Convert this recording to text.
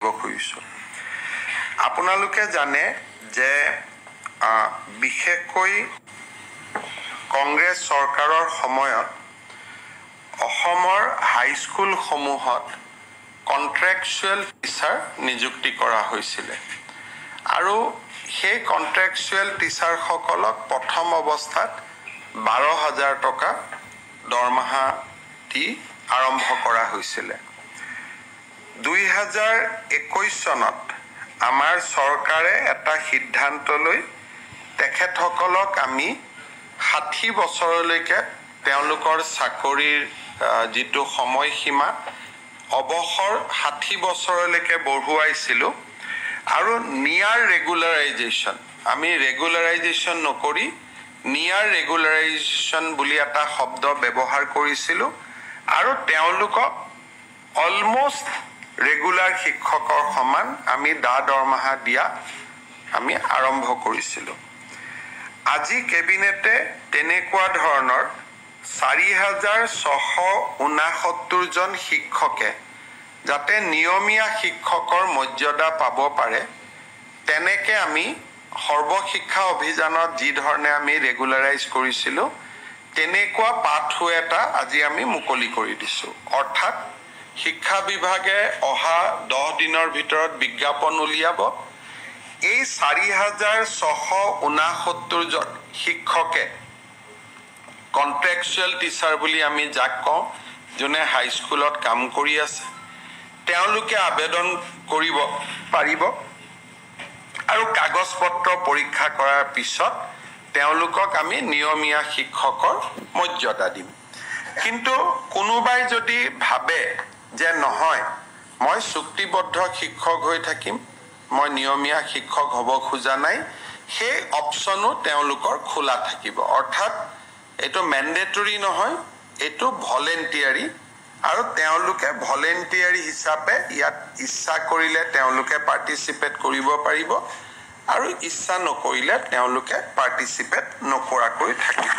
খুজিছোঁ আপোনালোকে জানে যে বিশেষকৈ কংগ্ৰেছ চৰকাৰৰ সময়ত অসমৰ হাইস্কুল সমূহত কন্ট্ৰেকচুৱেল টিচাৰ নিযুক্তি কৰা হৈছিল আৰু সেই কন্ট্ৰেকচুৱেল টিচাৰ সকলক প্ৰথম অৱস্থাত 12,000 টকা দৰমহা দি আৰম্ভ কৰা হৈছিল 2021 চনত আমাৰ চৰকাৰে এটা সিদ্ধান্ত লৈ তেখেতসকলক আমি 60 বছৰলৈকে তেওঁলোকৰ চাকৰিৰ যিটো সময়সীমা অৱসৰ 60 বছৰলৈকে বঢ়ুৱাইছিল আৰু নিয়াৰ ৰেগুলাৰাইজেশ্যন আমি ৰেগুলাৰাইজেশ্যন নকৰি নিয়াৰ ৰেগুলাৰাইজেশ্যন বুলি এটা শব্দ ব্যৱহাৰ কৰিছিল আৰু তেওঁলোকক অলমোস্ট ৰেগুলাৰ শিক্ষকৰ সমান আমি দৰমহা দিয়া আমি আৰম্ভ কৰিছিল আজি কেবিনেটে তেনেকুৱা ধৰণৰ 4,669 জন শিক্ষকে যাতে নিয়মীয়া শিক্ষকৰ মৰ্যাদা পাব পাৰে তেনেকে আমি সৰ্বশিক্ষা অভিযানত যি ধৰণে আমি ৰেগুলাৰাইজ কৰিছিল তেনেকুৱা পাথৱে এটা আজি আমি মুকলি কৰি দিছো অৰ্থাৎ শিক্ষা বিভাগে অহা 10 দিনৰ ভিতৰত বিজ্ঞাপন উলিয়াব এই 4,669 জন শিক্ষকে কন্ট্ৰেকচুৱেল টিচাৰ বুলি আমি যাক কওঁ যোনে হাইস্কুলত কাম কৰি আছে তেওঁলোকে আবেদন কৰিব পাৰিব আৰু কাগজ পত্ৰ পৰীক্ষা কৰাৰ পিছত তেওঁলোকক আমি নিয়মীয়া শিক্ষকৰ মৰ্যাদা দিম কিন্তু কোনোবাই যদি ভাবে যে নহয় মই চুক্তিবদ্ধ শিক্ষক হৈ থাকিম মই নিয়মীয়া শিক্ষক হ'ব খোজা নাই সেই অপচনো তেওঁলোকৰ খোলা থাকিব অৰ্থাৎ এটো ম্যান্ডেটৰি নহয় এটো ভলেন্টিয়াৰি আৰু তেওঁলোকে ভলেন্টিয়াৰি হিচাপে ইয়াত ইচ্ছা কৰিলে তেওঁলোকে পাৰ্টিসিপেট কৰিব পাৰিব আৰু ইচ্ছা নকৰিলে তেওঁলোকে পাৰ্টিসিপেট নকৰাকৈ থাকিব